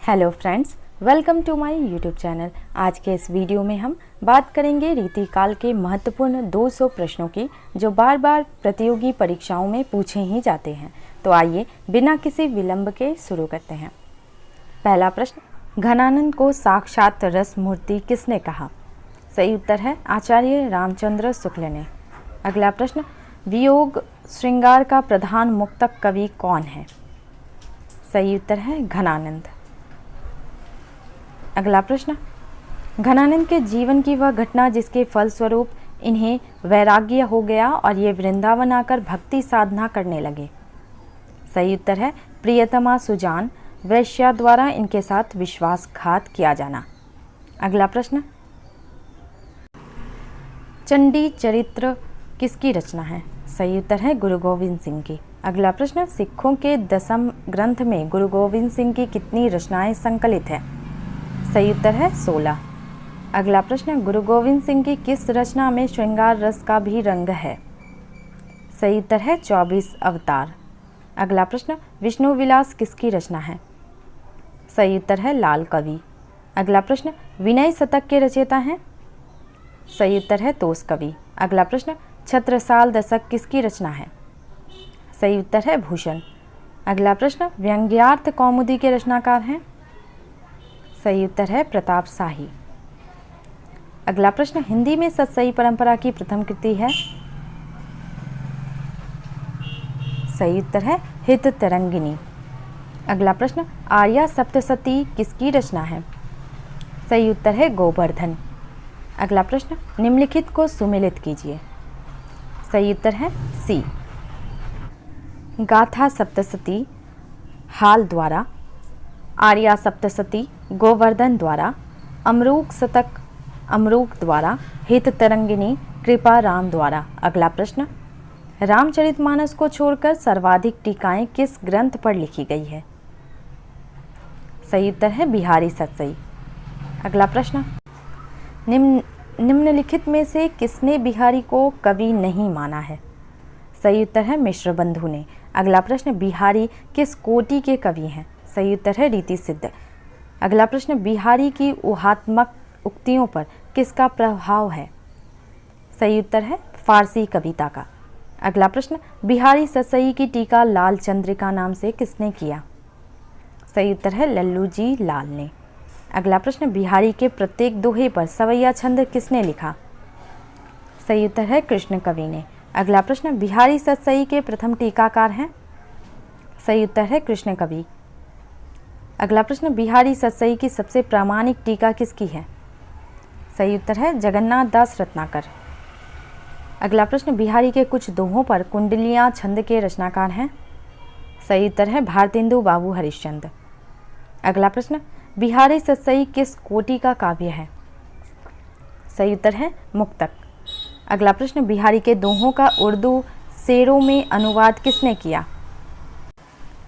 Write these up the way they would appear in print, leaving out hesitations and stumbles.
Hello friends, welcome to my YouTube channel. आज के इस वीडियो में हम बात करेंगे रीतिकाल के महत्वपूर्ण 200 प्रश्नों की जो बार बार प्रतियोगी परीक्षाओं में पूछे ही जाते हैं। तो आइए बिना किसी विलंब के शुरू करते हैं। पहला प्रश्न, घनानंद को साक्षात रस मूर्ति किसने कहा? सही उत्तर है आचार्य रामचंद्र शुक्ल ने। अगला प्रश्न, वियोग श्रृंगार का प्रधान मुक्तक कवि कौन है? सही उत्तर है घनानंद। अगला प्रश्न, घनानंद के जीवन की वह घटना जिसके फलस्वरूप इन्हें वैराग्य हो गया और ये वृंदावन आकर भक्ति साधना करने लगे। सही उत्तर है प्रियतमा सुजान वैश्या द्वारा इनके साथ विश्वासघात किया जाना। अगला प्रश्न, चंडी चरित्र किसकी रचना है? सही उत्तर है गुरु गोविंद सिंह की। अगला प्रश्न, सिखों के दसम ग्रंथ में गुरु गोविंद सिंह की कितनी रचनाएं संकलित है? सही उत्तर है 16। अगला प्रश्न, गुरु गोविंद सिंह की किस रचना में श्रृंगार रस का भी रंग है? सही उत्तर है 24 अवतार। अगला प्रश्न, विष्णु विलास किसकी रचना है? सही उत्तर है लाल कवि। अगला प्रश्न, विनय शतक के रचयिता हैं? सही उत्तर है तोस कवि। अगला प्रश्न, छत्रसाल दशक किसकी रचना है? सही उत्तर है भूषण। अगला प्रश्न, व्यंग्यार्थ कौमुदी के रचनाकार हैं? सही उत्तर है प्रताप शाही। अगला प्रश्न, हिंदी में सतसई परंपरा की प्रथम कृति है? सही उत्तर है हित तरंगिनी। अगला प्रश्न, आर्या सप्तशती किसकी रचना है? सही उत्तर है गोवर्धन। अगला प्रश्न, निम्नलिखित को सुमेलित कीजिए। सही उत्तर है सी। गाथा सप्तशती हाल द्वारा, आर्या सप्तशती गोवर्धन द्वारा, अमरूक शतक अमरूक द्वारा, हित तरंगिनी कृपा राम द्वारा। अगला प्रश्न, रामचरितमानस को छोड़कर सर्वाधिक टीकाएं किस ग्रंथ पर लिखी गई है? सही उत्तर है बिहारी सतसई। अगला प्रश्न, निम्नलिखित में से किसने बिहारी को कवि नहीं माना है? सही उत्तर है मिश्र बंधु ने। अगला प्रश्न, बिहारी किस कोटि के कवि हैं? सही उत्तर है रीति सिद्ध। अगला प्रश्न, बिहारी की ऊहात्मक उक्तियों पर किसका प्रभाव है? सही उत्तर है फारसी कविता का। अगला प्रश्न, बिहारी सतसई की टीका लाल चंद्रिका नाम से किसने किया? सही उत्तर है लल्लू जी लाल ने। अगला प्रश्न, बिहारी के प्रत्येक दोहे पर सवैया छंद किसने लिखा? सही उत्तर है कृष्ण कवि ने। अगला प्रश्न, बिहारी सतसई के प्रथम टीकाकार हैं? सही उत्तर है कृष्ण कवि। अगला प्रश्न, बिहारी सतसई की सबसे प्रामाणिक टीका किसकी है? सही उत्तर है जगन्नाथ दास रत्नाकर। अगला प्रश्न, बिहारी के कुछ दोहों पर कुंडलियां छंद के रचनाकार हैं? सही उत्तर है भारतेंदु बाबू हरिश्चंद्र। अगला प्रश्न, बिहारी सतसई किस कोटि का काव्य है? सही उत्तर है मुक्तक। अगला प्रश्न, बिहारी के दोहों का उर्दू शेरों में अनुवाद किसने किया?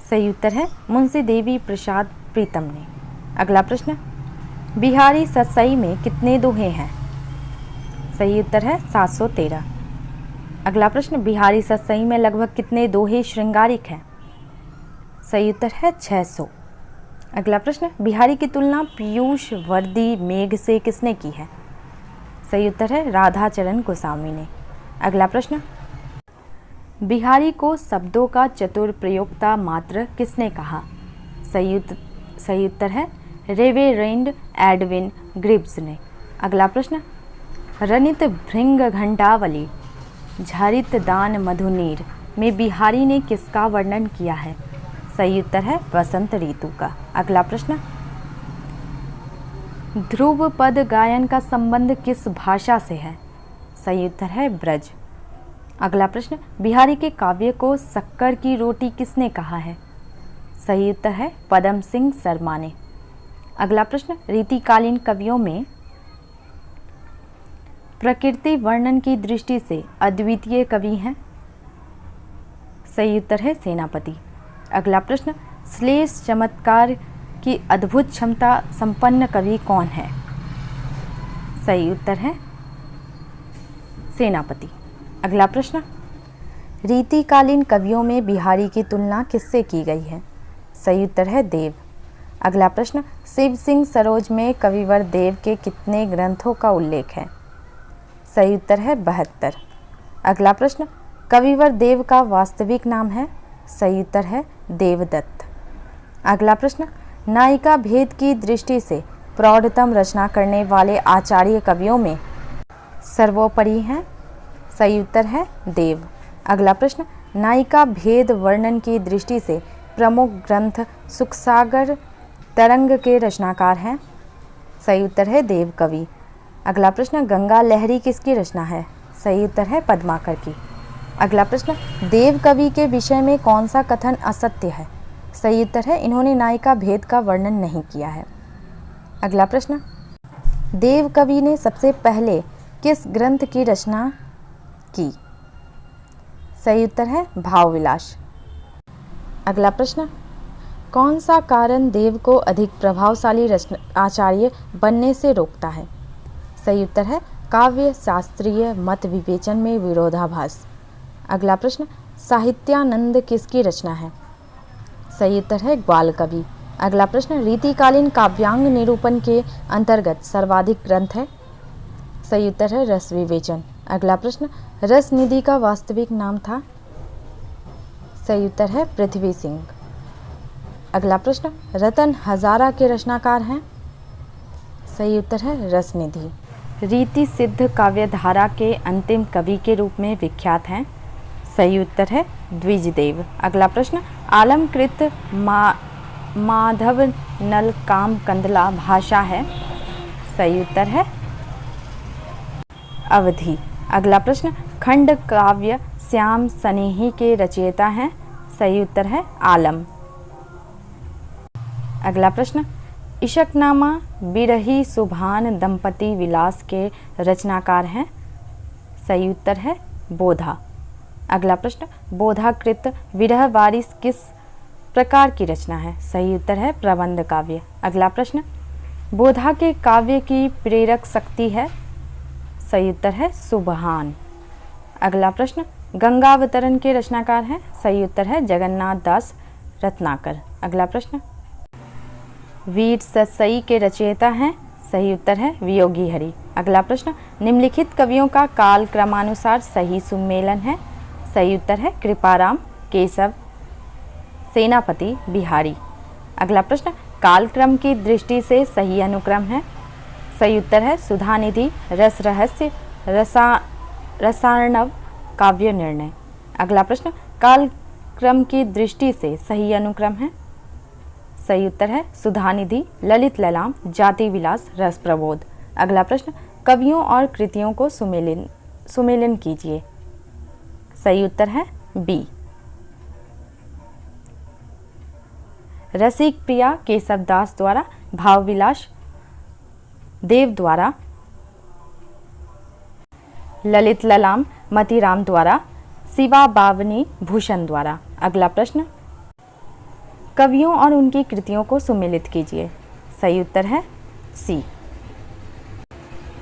सही उत्तर है मुंशी देवी प्रसाद प्रीतम ने। अगला प्रश्न, बिहारी सतसई में कितने दोहे हैं? सही उत्तर है 713। अगला प्रश्न, बिहारी सतसई में लगभग कितने दोहे श्रृंगारिक हैं? सही उत्तर है 600। अगला प्रश्न, बिहारी की तुलना पीयूष वर्दी मेघ से किसने की है? सही उत्तर है राधाचरण गोस्वामी ने। अगला प्रश्न, बिहारी को शब्दों का चतुर प्रयोक्ता मात्र किसने कहा? सही उत्तर है रेवेरेंड एडविन ग्रिब्स ने। अगला प्रश्न, रनित भृंग घंटावली झरित दान मधुनीर में बिहारी ने किसका वर्णन किया है? सही उत्तर है वसंत ऋतु का। अगला प्रश्न, ध्रुव पद गायन का संबंध किस भाषा से है? सही उत्तर है ब्रज। अगला प्रश्न, बिहारी के काव्य को शक्कर की रोटी किसने कहा है? सही उत्तर है पदम सिंह शर्मा ने। अगला प्रश्न, रीतिकालीन कवियों में प्रकृति वर्णन की दृष्टि से अद्वितीय कवि हैं? सही उत्तर है सेनापति। अगला प्रश्न, श्लेष चमत्कार की अद्भुत क्षमता संपन्न कवि कौन है? सही उत्तर है सेनापति। अगला प्रश्न, रीतिकालीन कवियों में बिहारी की तुलना किससे की गई है? सही उत्तर है देव। अगला प्रश्न, शिव सिंह सरोज में कविवर देव के कितने ग्रंथों का उल्लेख है? सही उत्तर है 72। अगला प्रश्न, कविवर देव का वास्तविक नाम है? सही उत्तर है देवदत्त। अगला प्रश्न, नायिका भेद की दृष्टि से प्रौढ़तम रचना करने वाले आचार्य कवियों में सर्वोपरि हैं? सही उत्तर है देव। अगला प्रश्न, नायिका भेद वर्णन की दृष्टि से प्रमुख ग्रंथ सुखसागर तरंग के रचनाकार हैं? सही उत्तर है देव कवि। अगला प्रश्न, गंगा लहरी किसकी रचना है? सही उत्तर है पद्माकर की। अगला प्रश्न, देव कवि के विषय में कौन सा कथन असत्य है? सही उत्तर है इन्होंने नायिका भेद का वर्णन नहीं किया है। अगला प्रश्न, देव कवि ने सबसे पहले किस ग्रंथ की रचना की? सही उत्तर है भाव विलास। अगला प्रश्न, कौन सा कारण देव को अधिक प्रभावशाली आचार्य बनने से रोकता है? सही उत्तर है काव्य शास्त्रीय मत विवेचन में विरोधाभास। अगला प्रश्न, साहित्यानंद किसकी रचना है? सही उत्तर है ग्वाल कवि। अगला प्रश्न, रीतिकालीन काव्यांग निरूपण के अंतर्गत सर्वाधिक ग्रंथ है? सही उत्तर है रस विवेचन। अगला प्रश्न, रस निधि का वास्तविक नाम था? सही उत्तर है पृथ्वी सिंह। अगला प्रश्न, रतन हजारा के रचनाकार हैं? सही उत्तर है रस निधि। रीति सिद्ध काव्यधारा के अंतिम कवि के रूप में विख्यात हैं? सही उत्तर है द्विजदेव। अगला प्रश्न, आलमकृत माधव नल काम कंदला भाषा है? सही उत्तर है अवधि। अगला प्रश्न, खंड काव्य श्याम सनेही के रचयिता हैं? सही उत्तर है आलम। अगला प्रश्न, इशकनामा बिरही सुभान दंपति विलास के रचनाकार हैं? सही उत्तर है बोधा। अगला प्रश्न, बोधाकृत विरह वारिस किस प्रकार की रचना है? सही उत्तर है प्रबंध काव्य। अगला प्रश्न, बोधा के काव्य की प्रेरक शक्ति है? सही उत्तर है सुबहान। अगला प्रश्न, गंगावतरण के रचनाकार हैं? सही उत्तर है जगन्नाथ दास रत्नाकर। अगला प्रश्न, वीर सतसई के रचयिता हैं? सही उत्तर है वियोगी हरि। अगला प्रश्न, निम्नलिखित कवियों का काल क्रमानुसार सही सुमेलन है? सही उत्तर है कृपाराम केशव सेनापति बिहारी। अगला प्रश्न, कालक्रम की दृष्टि से सही अनुक्रम है? सही उत्तर है सुधानिधि रस रहस्य रसार्णव काव्य निर्णय। अगला प्रश्न, कालक्रम की दृष्टि से सही अनुक्रम है? सही उत्तर है सुधानिधि ललित ललाम जाति विलास रस प्रबोध। अगला प्रश्न, कवियों और कृतियों को सुमेलन कीजिए। सही उत्तर है बी। रसिक प्रिया केशवदास द्वारा, भाव विलास देव द्वारा, ललित ललाम मतीराम द्वारा, शिवा बावनी भूषण द्वारा। अगला प्रश्न, कवियों और उनकी कृतियों को सुमेलित कीजिए। सही उत्तर है सी।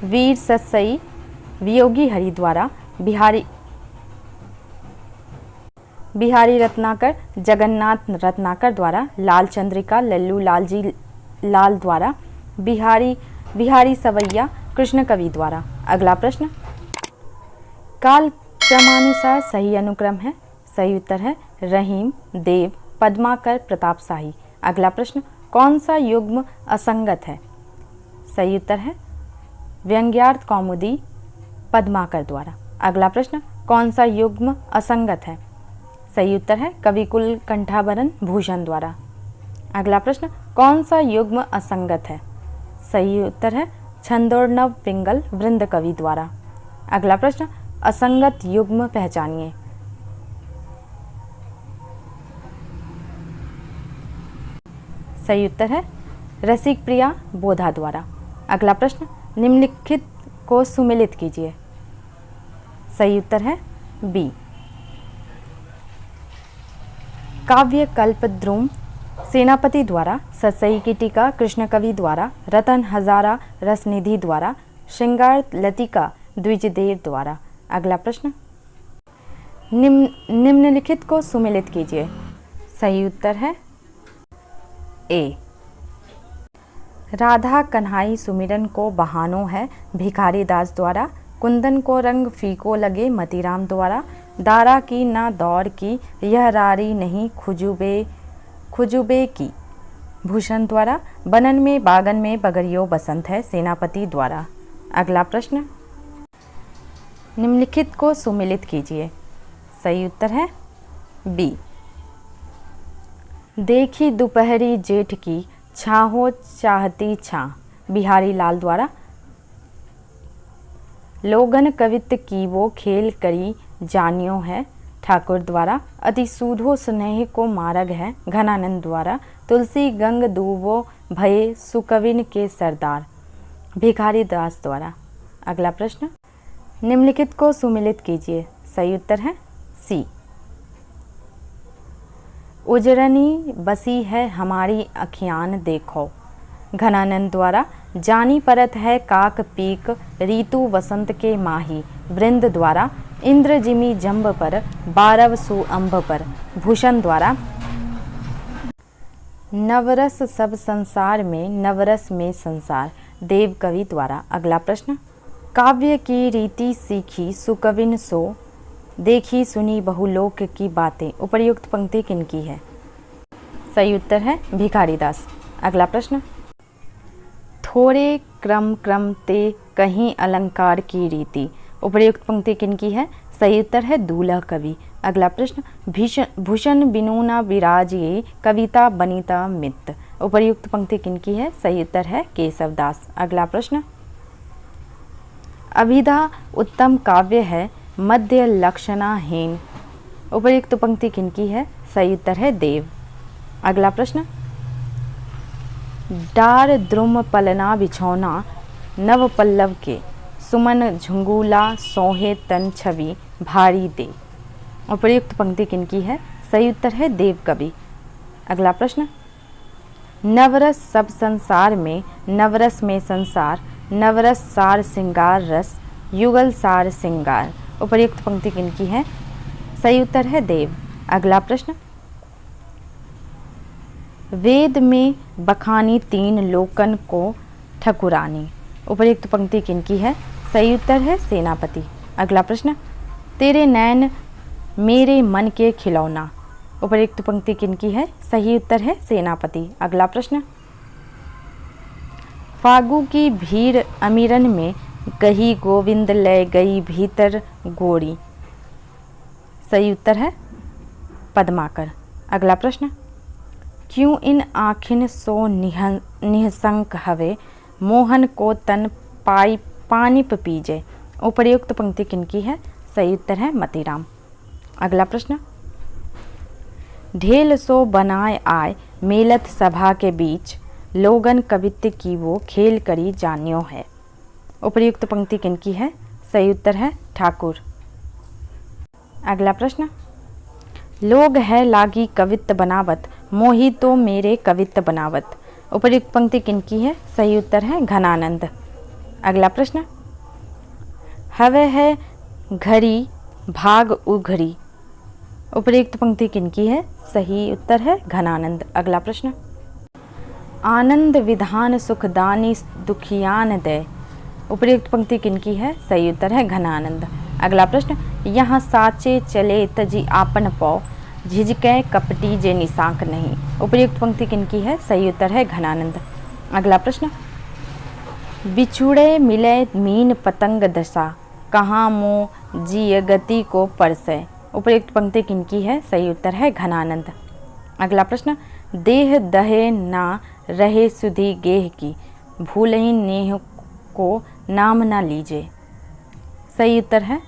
वीर सतसई वियोगी हरि द्वारा, बिहारी रत्नाकर जगन्नाथ रत्नाकर द्वारा, लाल चंद्रिका लल्लू लालजी लाल द्वारा, बिहारी सवैया कृष्ण कवि द्वारा। अगला प्रश्न, काल क्रमानुसार सही अनुक्रम है? सही उत्तर है रहीम देव पद्माकर प्रताप शाही। अगला प्रश्न, कौन सा युग्म असंगत है? सही उत्तर है व्यंग्यार्थ कौमुदी पद्माकर द्वारा। अगला प्रश्न, कौन सा युग्म असंगत है? सही उत्तर है कविकुल कंठाभरण भूषण द्वारा। अगला प्रश्न, कौन सा युग्म असंगत है? सही उत्तर है छंदोर्णव पिंगल वृंद कवि द्वारा। अगला प्रश्न, असंगत युग्म पहचानिए। सही उत्तर है रसिक प्रिया बोधा द्वारा। अगला प्रश्न, निम्नलिखित को सुमेलित कीजिए। सही उत्तर है बी। काव्य कल्पद्रुम सेनापति द्वारा, सतसई की टीका कृष्ण कवि द्वारा, रतन हजारा रसनिधि द्वारा, श्रृंगार लतिका द्विजदेव द्वारा। अगला प्रश्न, निम्नलिखित को सुमेलित कीजिए। सही उत्तर है ए। राधा कन्हाई सुमिरन को बहानों है भिखारी दास द्वारा। कुंदन को रंग फीको लगे मतीराम द्वारा। दारा की ना दौड़ की यह रारी नहीं खुजुबे की भूषण द्वारा। बनन में बागन में बगरियो बसंत है सेनापति द्वारा। अगला प्रश्न, निम्नलिखित को सुमिलित कीजिए। सही उत्तर है बी। देखी दोपहरी जेठ की छाहो चाहती छाँ बिहारी लाल द्वारा। लोगन कवित की वो खेल करी जानियो है ठाकुर द्वारा। अति सूधो स्नेह को मार्ग है घनानंद द्वारा। तुलसी गंग दूबो भये सुकविन के सरदार भिखारी दास द्वारा। अगला प्रश्न, निम्नलिखित को सुमिलित कीजिए। सही उत्तर है सी। उजरनी बसी है हमारी अखियान देखो घनानंद द्वारा। जानी परत है काक पीक ऋतु वसंत के माही वृंद द्वारा। इंद्र जिमी जंब पर बारव सु अम्ब पर भूषण द्वारा। नवरस सब संसार में नवरस में संसार देव कवि द्वारा। अगला प्रश्न, काव्य की रीति सीखी सुकविन सो देखी सुनी बहुलोक की बातें उपर्युक्त पंक्ति किनकी है। सही उत्तर है भिखारी दास। अगला प्रश्न, थोड़े क्रम ते कहीं अलंकार की रीति उपर्युक्त पंक्ति किनकी है। सही उत्तर है दूल्हा कवि। अगला प्रश्न, भूषण बिनुना विराजिए कविता बनिता मित उपर्युक्त पंक्ति किनकी है। सही उत्तर है केशवदास। अगला प्रश्न, अभिधा उत्तम काव्य है मध्य लक्षणाहीन उपर्युक्त पंक्ति किनकी है। सही उत्तर है देव। अगला प्रश्न, डार द्रुम पलना बिछौना नव पल्लव के सुमन झुंगूला सोहे तन छवि भारी दे उपर्युक्त पंक्ति किनकी है। सही उत्तर है देव कवि। अगला प्रश्न, नवरस सब संसार में नवरस में संसार नवरस सार सिंगार रस युगल सार सिंगार उपर्युक्त पंक्ति किनकी है। सही उत्तर है देव। अगला प्रश्न, वेद में बखानी तीन लोकन को ठकुरानी उपर्युक्त पंक्ति किनकी है। सही उत्तर है सेनापति। अगला प्रश्न, तेरे नैन मेरे मन के खिलौना उपर्युक्त पंक्ति किनकी है। सही उत्तर है सेनापति। अगला प्रश्न, फागु की भीड़ अमीरन में गही गोविंद ले गई भीतर गोरी सही उत्तर है पद्माकर। अगला प्रश्न, क्यों इन आखिन सो निहसंक हवे मोहन को तन पाई पानिप पीजे उपर्युक्त पंक्ति किनकी है। सही उत्तर है मतीराम। अगला प्रश्न, ढेल सो बनाए आए मेलत सभा के बीच लोगन कवित्व की वो खेल करी जानियो है उपर्युक्त पंक्ति किनकी है। सही उत्तर है ठाकुर। अगला प्रश्न, लोग है लागी कवित्व बनावत मोही तो मेरे कवित्व बनावत उपर्युक्त पंक्ति किनकी है। सही उत्तर है घनानंद। अगला प्रश्न, हवे है घड़ी भाग उघरी उपर्युक्त पंक्ति किनकी है। सही उत्तर है घनानंद। अगला प्रश्न, आनंद विधान सुखदानी दुखियान दे उपर्युक्त पंक्ति किनकी है। सही उत्तर है घनानंद। अगला प्रश्न, यहाँ साचे चले तजी आपन पौ झिझके कपटी जे निशांक नहीं उपर्युक्त पंक्ति किनकी है। सही उत्तर है घनानंद। अगला प्रश्न, बिछुड़े मिले मीन पतंग दशा कहाँ मो जिय गति को परसे उपर्युक्त पंक्ति किनकी है। सही उत्तर है घनानंद। अगला प्रश्न, देह दहे ना रहे सुधी गेह की भूलही नेह को नाम ना लीजे सही उत्तर है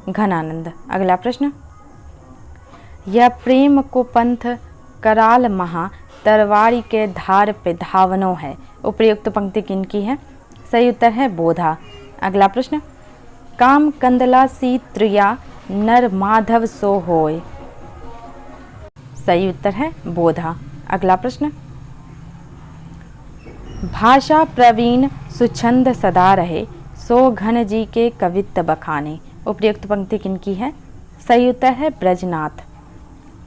घनानंद। अगला प्रश्न, यह प्रेम को पंथ कराल महा तरवारी के धार पे धावनो है उपर्युक्त पंक्ति किनकी है। सही उत्तर है बोधा। अगला प्रश्न, काम कंदला सी त्रिया नर माधव सो होय सही उत्तर है बोधा। अगला प्रश्न, भाषा प्रवीण सुछंद सदा रहे सो घन जी के कवित्व बखाने उपर्युक्त पंक्ति किनकी है। सही उत्तर है ब्रजनाथ।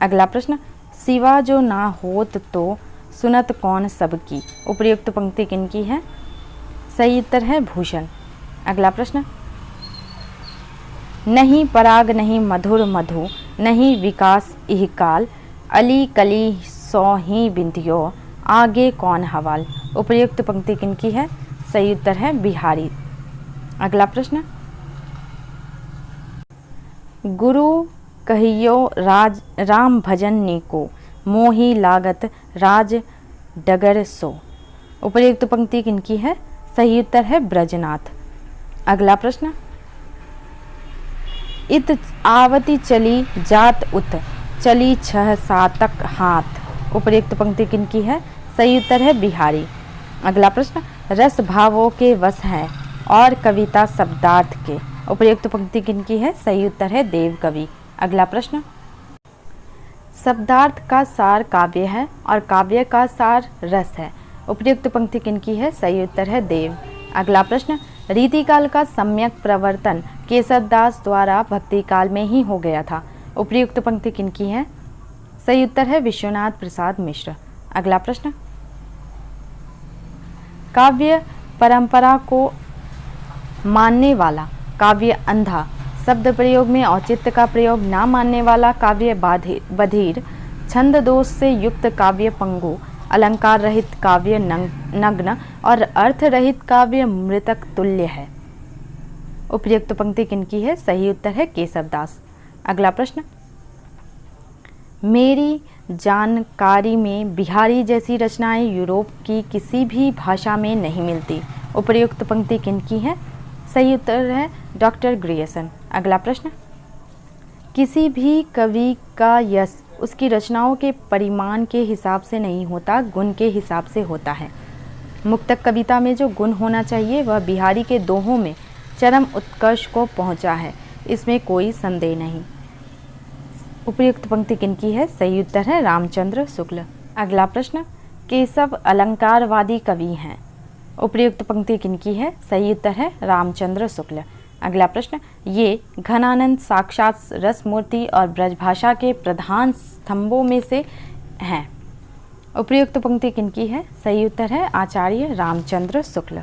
अगला प्रश्न, सिवा जो ना होत तो सुनत कौन सबकी। उपर्युक्त पंक्ति किनकी है? सही उत्तर है भूषण। अगला प्रश्न, नहीं पराग नहीं मधुर मधु, नहीं विकास इह काल, अली कली सौ ही बिंदियो, आगे कौन हवाल। उपर्युक्त पंक्ति किनकी है? सही उत्तर है बिहारी। अगला प्रश्न, गुरु कहियो राज राम भजन नीको, मोही लागत राज डगर सो। उपर्युक्त पंक्ति किनकी है? सही उत्तर है ब्रजनाथ। अगला प्रश्न, इत आवती चली जात उत, चली छह सातक हाथ। उपर्युक्त पंक्ति किनकी है? सही उत्तर है बिहारी। अगला प्रश्न, रस भावों के वश है और कविता शब्दार्थ के। उपर्युक्त पंक्ति किनकी है? सही उत्तर है देव कवि। अगला प्रश्न, शब्दार्थ का सार काव्य है और काव्य का सार रस है। उपर्युक्त पंक्ति किनकी है? सही उत्तर है देव। अगला प्रश्न, रीतिकाल का सम्यक प्रवर्तन केशवदास द्वारा भक्ति काल में ही हो गया था। उपर्युक्त पंक्ति किनकी है? सही उत्तर है विश्वनाथ प्रसाद मिश्र। अगला प्रश्न, काव्य परंपरा को मानने वाला काव्य अंधा, शब्द प्रयोग में औचित्य का प्रयोग ना मानने वाला काव्य बधिर, छंद दोष से युक्त काव्य पंगु, अलंकार रहित काव्य नग्न और अर्थ रहित काव्य मृतक तुल्य है। उपर्युक्त पंक्ति किनकी है? सही उत्तर है केशवदास। अगला प्रश्न, मेरी जानकारी में बिहारी जैसी रचनाएं यूरोप की किसी भी भाषा में नहीं मिलती। उपर्युक्त पंक्ति किनकी है? सही उत्तर है डॉक्टर ग्रियर्सन। अगला प्रश्न, किसी भी कवि का यश उसकी रचनाओं के परिमाण के हिसाब से नहीं होता, गुण के हिसाब से होता है। मुक्तक कविता में जो गुण होना चाहिए वह बिहारी के दोहों में चरम उत्कर्ष को पहुंचा है, इसमें कोई संदेह नहीं। उपर्युक्त पंक्ति किनकी है? सही उत्तर है रामचंद्र शुक्ल। अगला प्रश्न, केशव अलंकारवादी कवि हैं। उपर्युक्त पंक्ति किनकी है? सही उत्तर है रामचंद्र शुक्ल। अगला प्रश्न, ये घनानंद साक्षात रसमूर्ति और ब्रजभाषा के प्रधान स्तंभों में से हैं। उपर्युक्त पंक्ति किनकी है? सही उत्तर है आचार्य रामचंद्र शुक्ल।